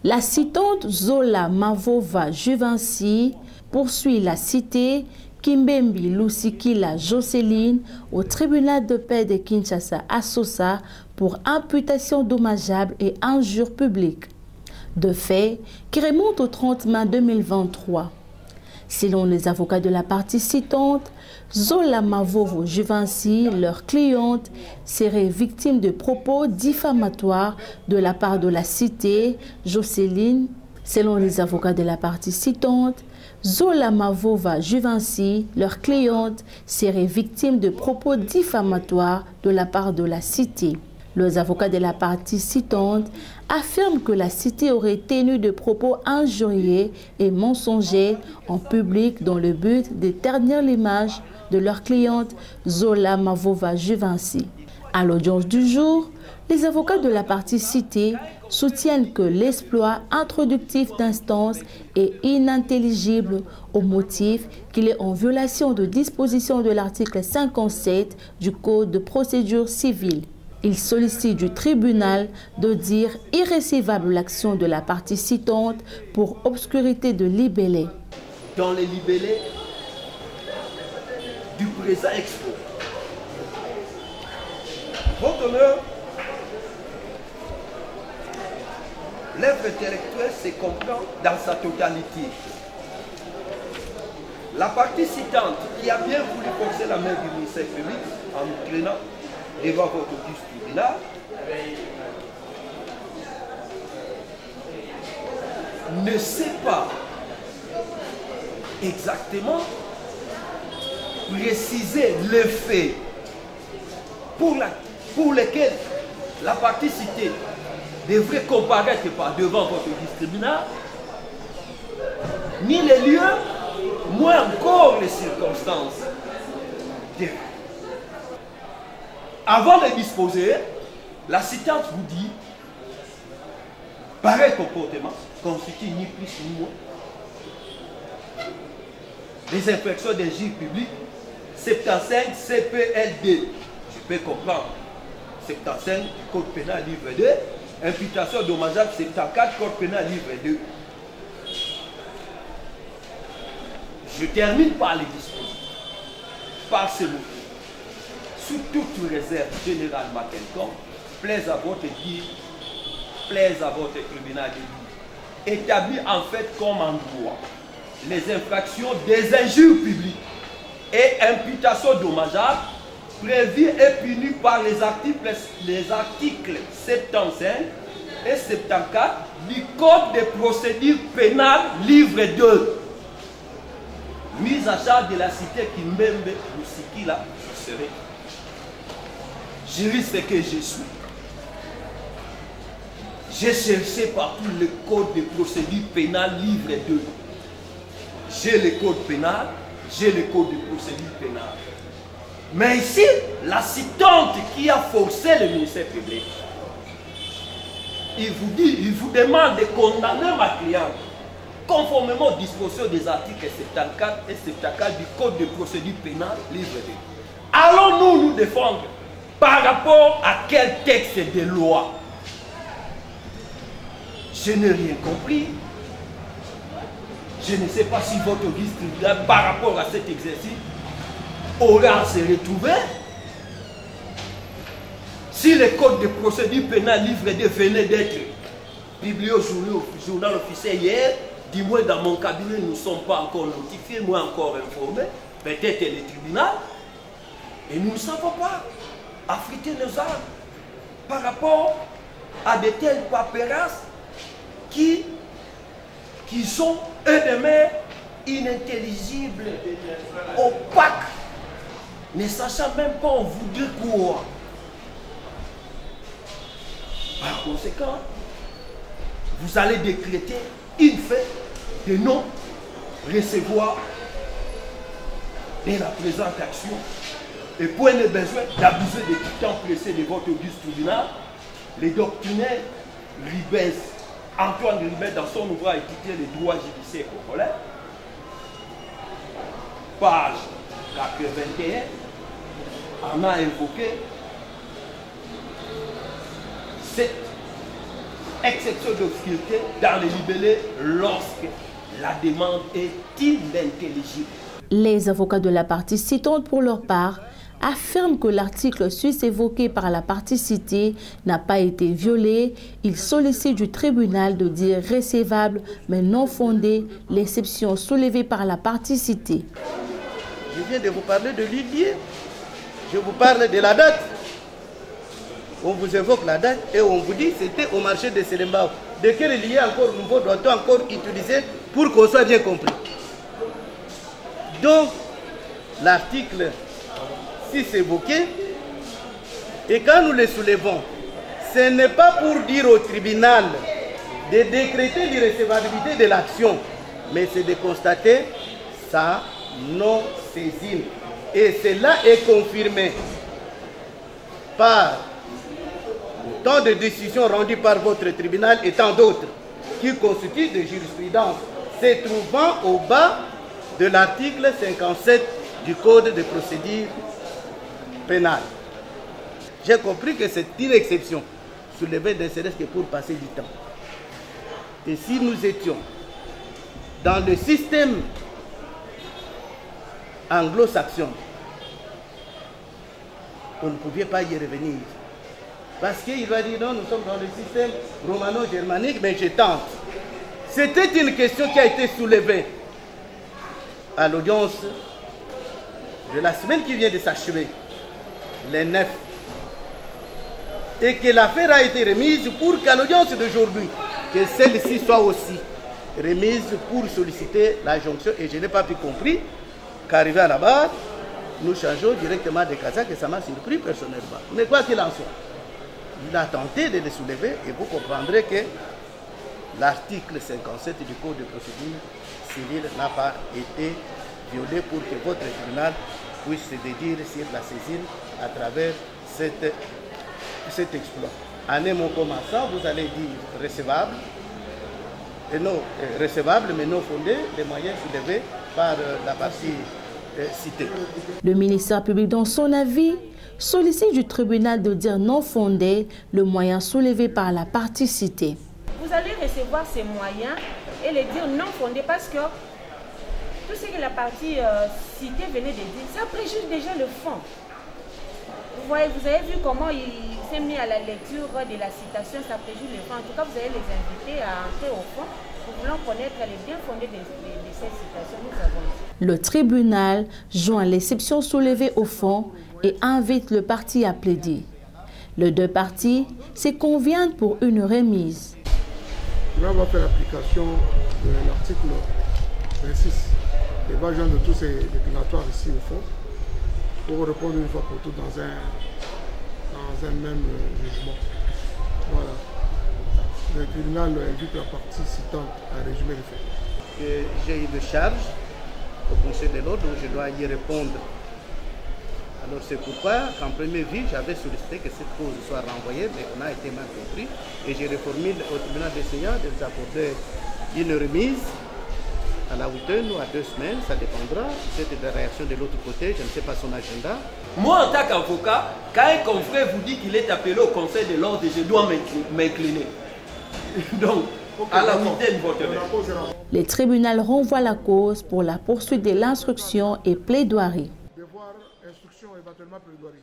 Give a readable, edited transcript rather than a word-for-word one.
La citante Zola Mavova Juvinci poursuit la cité Kimbembi Lusikila Jocelyne au tribunal de paix de Kinshasa à Sosa pour imputation dommageable et injure publique. De fait, qui remonte au 30 mai 2023. Selon les avocats de la partie citante, Zola Mavova Juvinci, leur cliente, serait victime de propos diffamatoires de la part de la cité Jocelyne. Selon les avocats de la partie citante, Zola Mavova Juvinci, leur cliente, serait victime de propos diffamatoires de la part de la cité. Les avocats de la partie citante affirment que la cité aurait tenu de propos injurieux et mensongers en public dans le but de ternir l'image de leur cliente Zola Mavova Juvinci. À l'audience du jour, les avocats de la partie citée soutiennent que l'exploit introductif d'instance est inintelligible au motif qu'il est en violation de dispositions de l'article 57 du Code de procédure civile. Ils sollicitent du tribunal de dire irrécevable l'action de la partie citante pour obscurité de libellé. Dans les libellés du présent expo, votre honneur, l'œuvre intellectuelle se comprend dans sa totalité. La partie citante qui a bien voulu forcer la main du ministère public en nous traînant devant votre auguste tribunal ne sait pas exactement préciser les faits pour lesquels la partie citée devrait comparaître devant votre auguste tribunal, ni les lieux, moins encore les circonstances. Avant de disposer, la citante vous dit pareil comportement constitue ni plus ni moins les infractions des gilets publics 75 CPLD. Je peux comprendre 75 Code pénal livre 2, imputation dommageable 74 Code pénal livre 2. Je termine par les dispositions, par ces mots. Sous toute réserve généralement quelconque, plaise à votre dire, plaise à votre tribunal de dire, établit en fait comme en droit les infractions des injures publiques et imputations dommageables prévues et punies par les articles 75 et 74 du Code des procédures pénales livre 2. Mise à charge de la cité Kimbembe Lusikila Jocelyne. Juriste que je suis. J'ai cherché partout le code de procédure pénale livre 2. J'ai le code pénal, j'ai le code de procédure pénale. Mais ici, la citante qui a forcé le ministère public, il vous demande de condamner ma cliente conformément aux dispositions des articles 74 et 74 du code de procédure pénale livre 2. Allons-nous nous défendre par rapport à quel texte de loi? Je n'ai rien compris. Je ne sais pas si votre auguste tribunal, par rapport à cet exercice, aura à se retrouver. Si le code de procédure pénale livre 2 venait d'être publié au journal officiel hier, du moins dans mon cabinet, nous ne sommes pas encore notifiés, moi encore informés, peut-être le tribunal, et nous ne savons pas affriter nos armes par rapport à de telles paperasses qui sont eux-mêmes inintelligibles, opaques, ne sachant même pas on vous dit quoi. Par conséquent, vous allez décréter une fait de non recevoir de la présente action et point de besoin d'abuser de tout temps pressé de votre auguste tribunal. Les doctrinaires Ribes, Antoine Ribes, dans son ouvrage intitulé Les droits judiciaires congolais, page 81, en a invoqué 7 exception d'obscurité dans les libellés lorsque la demande est inintelligible. Les avocats de la partie citante, pour leur part, affirment que l'article suisse évoqué par la partie citée n'a pas été violé. Ils sollicitent du tribunal de dire recevable mais non fondé l'exception soulevée par la partie citée. Je viens de vous parler de l'huilier. Je vous parle de la date. On vous évoque la date et on vous dit que c'était au marché de Selembao. De quel lié encore nouveau doit-on encore utiliser pour qu'on soit bien compris? Donc, l'article 6 évoqué, et quand nous le soulevons, ce n'est pas pour dire au tribunal de décréter l'irrecevabilité de l'action, mais c'est de constater sa non-saisine. Et cela est confirmé par tant de décisions rendues par votre tribunal et tant d'autres qui constituent des jurisprudences se trouvant au bas de l'article 57 du Code de procédure pénale. J'ai compris que c'est une exception soulevée ne serait-ce que pour passer du temps. Et si nous étions dans le système anglo-saxon, on ne pouvait pas y revenir. Parce qu'il va dire non, nous sommes dans le système romano-germanique, mais je tente. C'était une question qui a été soulevée à l'audience de la semaine qui vient de s'achever, les 9. Et que l'affaire a été remise pour qu'à l'audience d'aujourd'hui, que celle-ci soit aussi remise pour solliciter la jonction. Et je n'ai pas pu compris qu'arrivé à la barre, nous changeons directement de Kazakh et ça m'a surpris personnellement. Mais quoi qu'il en soit, il a tenté de le soulever et vous comprendrez que l'article 57 du Code de procédure civile n'a pas été violé pour que votre tribunal puisse se dédire sur la saisine à travers cet exploit. En un mot commençant, vous allez dire recevable, et non, recevable mais non fondé, les moyens soulevés par la partie citée. Le ministère public, dans son avis, sollicite du tribunal de dire non fondé le moyen soulevé par la partie citée. Vous allez recevoir ces moyens et les dire non fondés parce que tout ce que la partie citée venait de dire, ça préjuge déjà le fond. Vous voyez, vous avez vu comment il s'est mis à la lecture de la citation, ça préjuge le fond. En tout cas, vous allez les inviter à entrer au fond pour vouloir connaître les bien fondés de cette citation. Nous avons. Le tribunal joint l'exception soulevée au fond et invite le parti à plaider. Les deux parties se conviennent pour une remise. Il va faire l'application de l'article 26 et va joindre tous ces déclaratoires ici au fond pour répondre une fois pour toutes dans un même jugement. Voilà. Le tribunal invite la partie citante à résumer les faits. J'ai eu de charge au Conseil de l'ordre, donc je dois y répondre. Alors c'est pourquoi, qu'en première vue, j'avais sollicité que cette cause soit renvoyée, mais on a été mal compris. Et j'ai reformulé au tribunal des seigneurs de nous accorder une remise à la 8 ou à 2 semaines, ça dépendra. Peut-être de la réaction de l'autre côté, je ne sais pas son agenda. Moi, en tant qu'avocat, quand un confrère vous dit qu'il est appelé au Conseil de l'ordre, je dois m'incliner. Donc, à la 8e, votre main. Le tribunal renvoie la cause pour la poursuite de l'instruction et plaidoirie. Devoir, instruction, éventuellement plaidoirie.